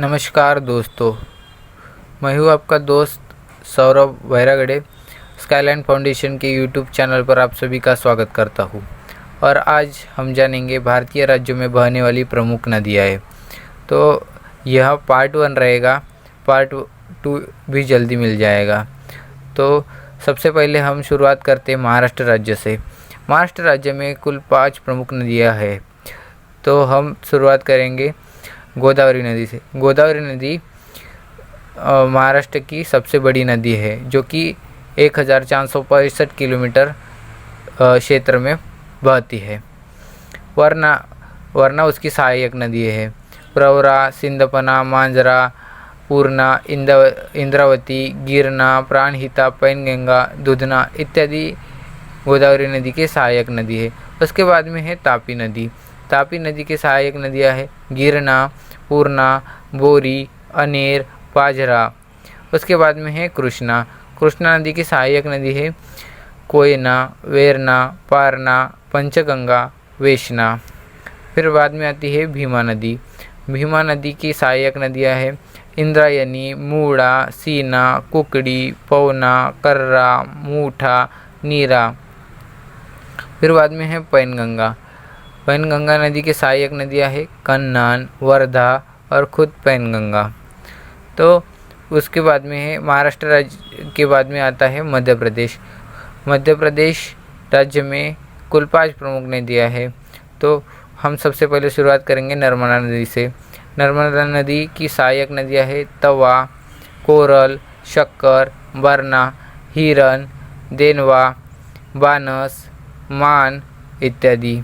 नमस्कार दोस्तों, मैं हूँ आपका दोस्त सौरभ वैरागड़े। स्काईलाइन फाउंडेशन के यूट्यूब चैनल पर आप सभी का स्वागत करता हूँ। और आज हम जानेंगे भारतीय राज्यों में बहने वाली प्रमुख नदियाँ है। तो यह पार्ट 1 रहेगा, पार्ट 2 भी जल्दी मिल जाएगा। तो सबसे पहले हम शुरुआत करते हैं महाराष्ट्र राज्य से। महाराष्ट्र राज्य में कुल 5 प्रमुख नदियाँ हैं। तो हम शुरुआत करेंगे गोदावरी नदी से। गोदावरी नदी महाराष्ट्र की सबसे बड़ी नदी है, जो कि 1465 किलोमीटर क्षेत्र में बहती है। वरना उसकी सहायक नदी है प्रवरा, सिंदपना, मांजरा, पूर्णा, इंद्रावती, गिरना, प्राणहिता, पैनगंगा, दुधना इत्यादि गोदावरी नदी की सहायक नदी है। उसके बाद में है तापी नदी। तापी नदी की सहायक नदियाँ है गिरना, पूर्णा, बोरी, अनेर, पाझरा। उसके बाद में है कृष्णा। कृष्णा नदी की सहायक नदी है कोयना, वेरना, पारना, पंचगंगा, वेशना। फिर बाद में आती है भीमा नदी। भीमा नदी की सहायक नदियाँ है इंद्रायणी, मूड़ा, सीना, कुकड़ी, पवना, कर्रा, मूठा, नीरा। फिर बाद में है पैनगंगा। पैनगंगा नदी की सहायक नदियाँ है कन्नान, वर्धा और खुद पैनगंगा। तो उसके बाद में है महाराष्ट्र राज्य के बाद में आता है मध्य प्रदेश। मध्य प्रदेश राज्य में कुल 5 प्रमुख नदियाँ हैं। तो हम सबसे पहले शुरुआत करेंगे नर्मदा नदी से। नर्मदा नदी की सहायक नदियाँ है तवा, कोरल, शक्कर, बरना, हिरन, देनवा, बानस, मान इत्यादि।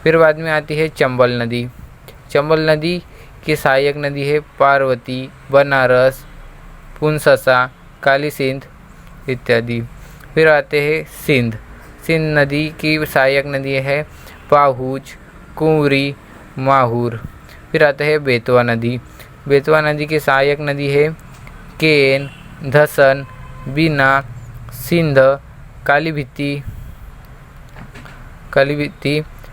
फिर बाद में आती है चंबल नदी। चंबल नदी की सहायक नदी है पार्वती, बनारस, पुनससा, काली सिंध इत्यादि। फिर आते हैं सिंध। सिंध नदी की सहायक नदी है पाहुज, कुंवरी, माहूर। फिर आते हैं बेतवा नदी। बेतवा नदी की सहायक नदी है केन, धसन, बीना, सिंध, कालीभित्ती।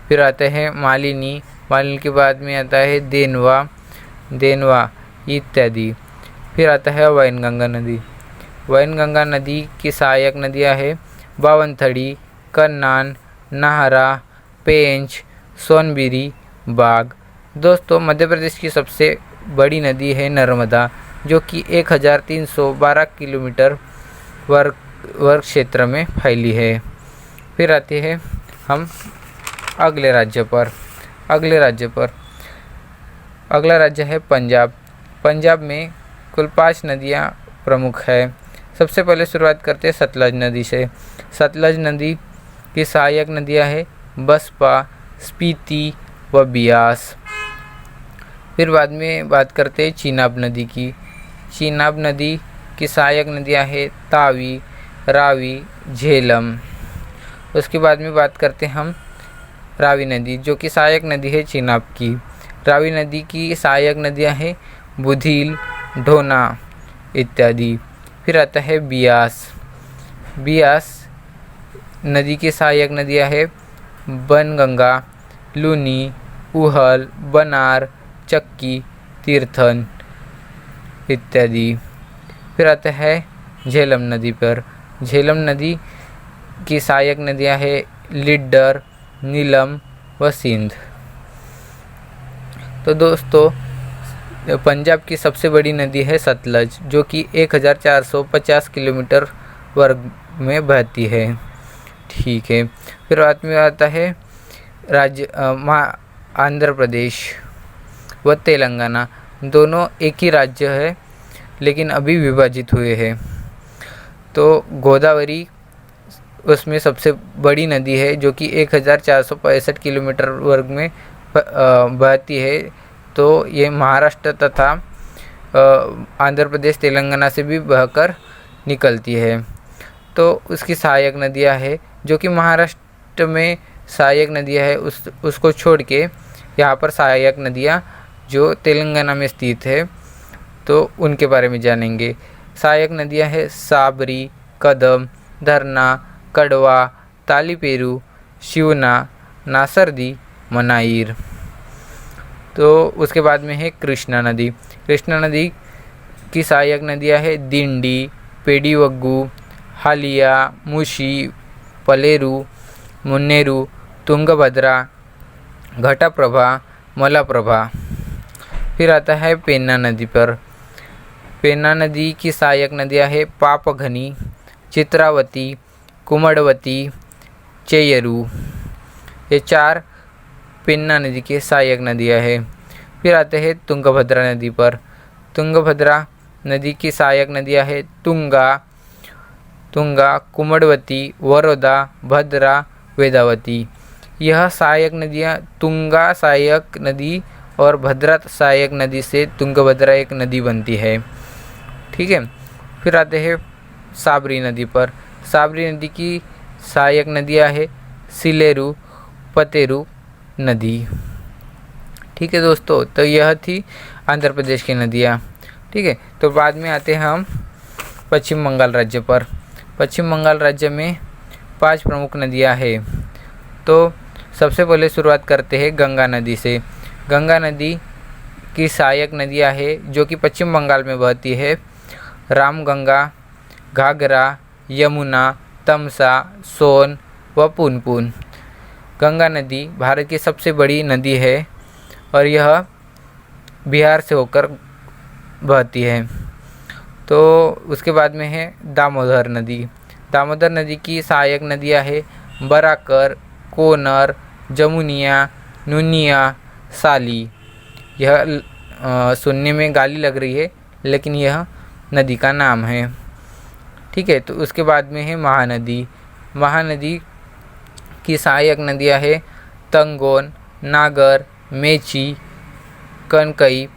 फिर आते हैं मालिनी। मालिनी के बाद में आता है देनवा इत्यादि। फिर आता है वैनगंगा नदी। वैनगंगा नदी की सहायक नदियाँ है बावनथड़ी, कन्नान, नाहरा, पेंच, सोनबिरी, बाग। दोस्तों, मध्य प्रदेश की सबसे बड़ी नदी है नर्मदा, जो कि 1312 किलोमीटर वर्ग क्षेत्र में फैली है। फिर आते हैं हम अगले राज्य पर। अगला राज्य है पंजाब। पंजाब में कुल 5 नदियाँ प्रमुख है। सबसे पहले शुरुआत करते हैं सतलज नदी से। सतलज नदी की सहायक नदियाँ है बसपा, स्पीति व बियास। फिर बाद में बात करते हैं चीनाब नदी की। चीनाब नदी की सहायक नदियाँ है तावी, रावी, झेलम। उसके बाद में बात करते हैं हम रावी नदी, जो कि सहायक नदी है चीनाब की। रावी नदी की सहायक नदियाँ हैं बुधील, ढोना इत्यादि। फिर आता है बियास। बियास नदी की सहायक नदियाँ है बनगंगा, लूनी, उहल, बनार, चक्की, तीर्थन इत्यादि। फिर आता है झेलम नदी पर। झेलम नदी की सहायक नदियाँ है लिड्डर, नीलम व सिंध। तो दोस्तों, पंजाब की सबसे बड़ी नदी है सतलज, जो कि 1450 किलोमीटर वर्ग में बहती है। ठीक है। फिर बाद में आता है आंध्र प्रदेश व तेलंगाना। दोनों एक ही राज्य है, लेकिन अभी विभाजित हुए हैं। तो गोदावरी उसमें सबसे बड़ी नदी है, जो कि 1465 किलोमीटर वर्ग में बहती है। तो ये महाराष्ट्र तथा आंध्र प्रदेश, तेलंगाना से भी बहकर निकलती है। तो उसकी सहायक नदियाँ है, जो कि महाराष्ट्र में सहायक नदियाँ है, उसको छोड़ के यहाँ पर सहायक नदियाँ जो तेलंगाना में स्थित है, तो उनके बारे में जानेंगे। सहायक नदियाँ है साबरी, कदम, धरना, कड़वा, तालीपेरू, शिवना, नासरदी, मनाइर। तो उसके बाद में है कृष्णा नदी। कृष्णा नदी की सहायक नदियाँ है दिंडी, पेडीवग्गू, हालिया, मुशी, पलेरू, मुन्नेरू, तुंगभद्रा, घटप्रभा, मलप्रभा। फिर आता है पेन्ना नदी पर। पेन्ना नदी की सहायक नदियाँ है पापघनी, चित्रावती, कुमड़वती, चेयरू। ये 4 पेन्ना नदी की सहायक नदियाँ हैं। फिर आते हैं तुंगभद्रा नदी पर। तुंगभद्रा नदी की सहायक नदियाँ है तुंगा, कुमड़वती, वरोदा, भद्रा, वेदावती। यह सहायक नदियाँ तुंगा सहायक नदी और भद्रा सहायक नदी से तुंगभद्रा एक नदी बनती है। ठीक है। फिर आते हैं साबरी नदी पर। साबरी नदी की सहायक नदियाँ है सिलेरू, पतेरू नदी। ठीक है दोस्तों, तो यह थी आंध्र प्रदेश की नदियाँ। ठीक है, तो बाद में आते हैं हम पश्चिम बंगाल राज्य पर। पश्चिम बंगाल राज्य में 5 प्रमुख नदियाँ हैं। तो सबसे पहले शुरुआत करते हैं गंगा नदी से। गंगा नदी की सहायक नदियाँ हैं जो कि पश्चिम बंगाल में बहती है रामगंगा, घाघरा, यमुना, तमसा, सोन व पुनपुन। गंगा नदी भारत की सबसे बड़ी नदी है और यह बिहार से होकर बहती है। तो उसके बाद में है दामोदर नदी। दामोदर नदी की सहायक नदियाँ है बराकर, कोनर, जमुनिया, नुनिया, साली। यह सुनने में गाली लग रही है लेकिन यह नदी का नाम है। ठीक है, तो उसके बाद में है महानदी। महानदी की सहायक नदियाँ है तंगोन, नागर, मेची, कनकई,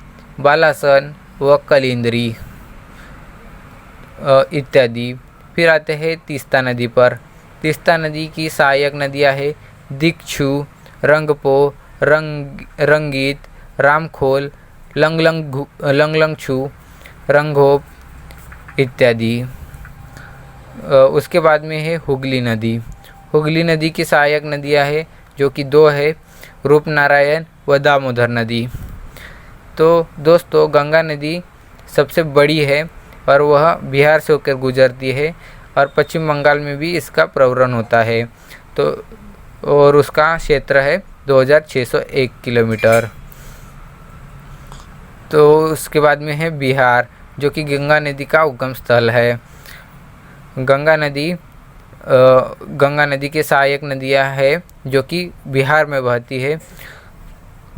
बालासन व कलिंद्री इत्यादि। फिर आते हैं तीस्ता नदी पर। तीस्ता नदी की सहायक नदियाँ है दिक्षु, रंगपो, रंगीत, रामखोल, लंगलंगछू, रंगोप इत्यादि। उसके बाद में है हुगली नदी। हुगली नदी की सहायक नदियाँ है जो कि 2 है रूपनारायण व दामोदर नदी। तो दोस्तों गंगा नदी सबसे बड़ी है और वह बिहार से होकर गुजरती है और पश्चिम बंगाल में भी इसका प्रवरण होता है। तो और उसका क्षेत्र है 2601 किलोमीटर। तो उसके बाद में है बिहार जो कि गंगा नदी का उगम स्थल है। गंगा नदी के सहायक नदियाँ है जो कि बिहार में बहती है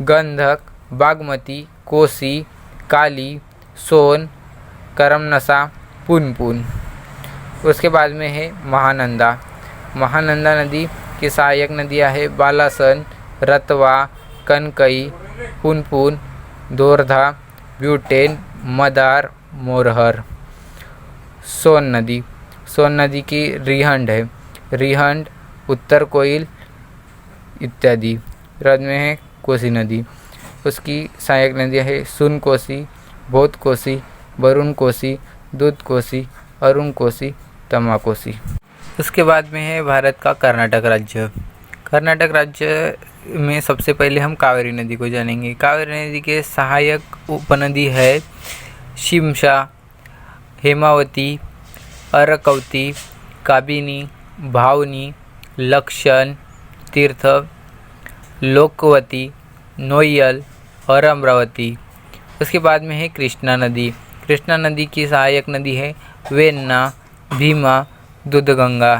गंधक, बागमती, कोसी, काली, सोन, करमनसा, पुनपुन। उसके बाद में है महानंदा। महानंदा नदी की सहायक नदियाँ है बालासन, रतवा, कनकई, पुनपुन, दोरधा, ब्यूटेन, मदार, मोरहर। सोन नदी की रिहंड है रिहंड, उत्तर कोइल इत्यादि। बाद में है कोसी नदी। उसकी सहायक नदियाँ है सुन कोसी, बोध कोसी, वरुण कोसी, दूध कोसी, अरुण कोसी, तमा कोसी। उसके बाद में है भारत का कर्नाटक राज्य। कर्नाटक राज्य में सबसे पहले हम कावेरी नदी को जानेंगे। कावेरी नदी के सहायक उपनदी है शिमशा, हेमावती, अरकवती, काबिनी, भावनी, लक्षण, तीर्थ, लोकवती, नोयल और अमरावती। उसके बाद में है कृष्णा नदी। कृष्णा नदी की सहायक नदी है वेन्ना, भीमा, दूधगंगा।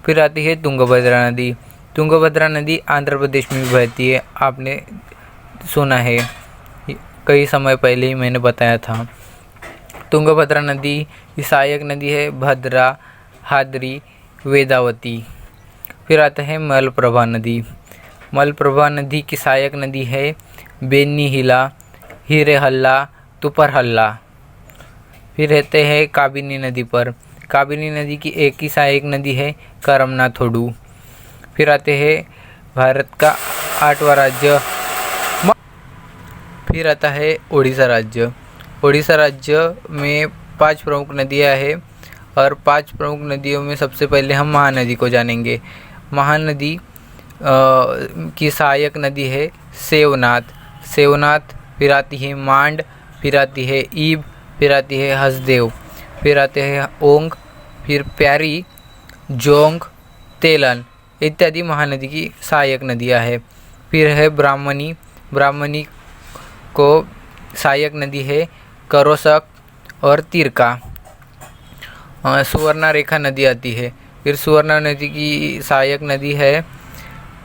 फिर आती है तुंगभद्रा नदी। तुंगभद्रा नदी आंध्र प्रदेश में भी बहती है, आपने सुना है, कई समय पहले ही मैंने बताया था। तुंगभद्रा नदी की सहायक नदी है भद्रा, हादरी, वेदावती। फिर आता है मलप्रभा नदी। मलप्रभा नदी की सहायक नदी है बेनीहिला, हिरेहल्ला, तुपरहल्ला। फिर रहते हैं काबिनी नदी पर। काबिनी नदी की एक ही सहायक नदी है करमनाथोडू। फिर आते हैं भारत का 8वां राज्य। फिर आता है उड़ीसा राज्य। उड़ीसा राज्य में 5 प्रमुख नदियाँ हैं और 5 प्रमुख नदियों में सबसे पहले हम महानदी को जानेंगे। महानदी की सहायक नदी है सेवनाथ। फिर आती है मांड, फिर आती है ईब, फिर आती है हसदेव, फिर आते हैं ओंग, फिर प्यारी, जोंग, तेलन इत्यादि महानदी की सहायक नदियाँ है। फिर है ब्राह्मणी, ब्राह्मणी को सहायक नदी है करोसक और तिरका। सुवर्णा रेखा नदी आती है। फिर सुवर्णा नदी की सहायक नदी है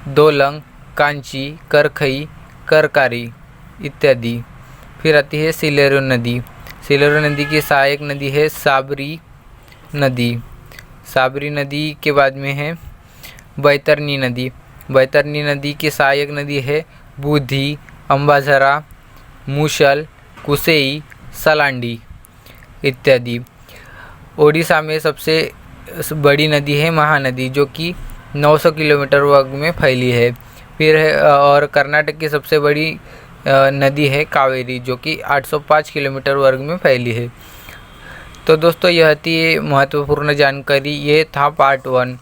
दोलंग, कांची, करखई, करकारी इत्यादि। फिर आती है सिलेरू नदी, सिलेरू नदी की सहायक नदी है साबरी नदी। साबरी नदी के बाद में है बैतरनी नदी, बैतरनी नदी की सहायक नदी है बूधी, अंबाझरा, मूसल, कुसेई, सलांडी इत्यादि। ओडिशा में सबसे बड़ी नदी है महानदी जो कि 900 किलोमीटर वर्ग में फैली है। फिर है और कर्नाटक की सबसे बड़ी नदी है कावेरी जो कि 805 किलोमीटर वर्ग में फैली है। तो दोस्तों यह थी महत्वपूर्ण जानकारी। ये था पार्ट 1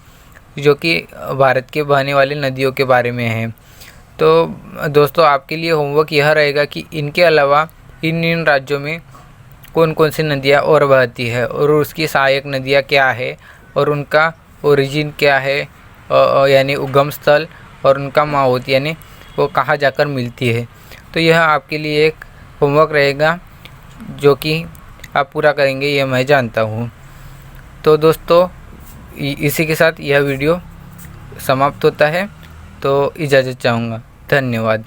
जो कि भारत के बहने वाली नदियों के बारे में है। तो दोस्तों आपके लिए होमवर्क यह रहेगा कि इनके अलावा इन राज्यों में कौन कौन सी नदियाँ और बहती है और उसकी सहायक नदियाँ क्या है और उनका ओरिजिन क्या है, यानी उगम स्थल, और उनका माहौत यानी वो कहाँ जाकर मिलती है। तो यह आपके लिए एक होमवर्क रहेगा जो कि आप पूरा करेंगे, ये मैं जानता हूँ। तो दोस्तों इसी के साथ यह वीडियो समाप्त होता है, तो इजाज़त चाहूँगा। धन्यवाद।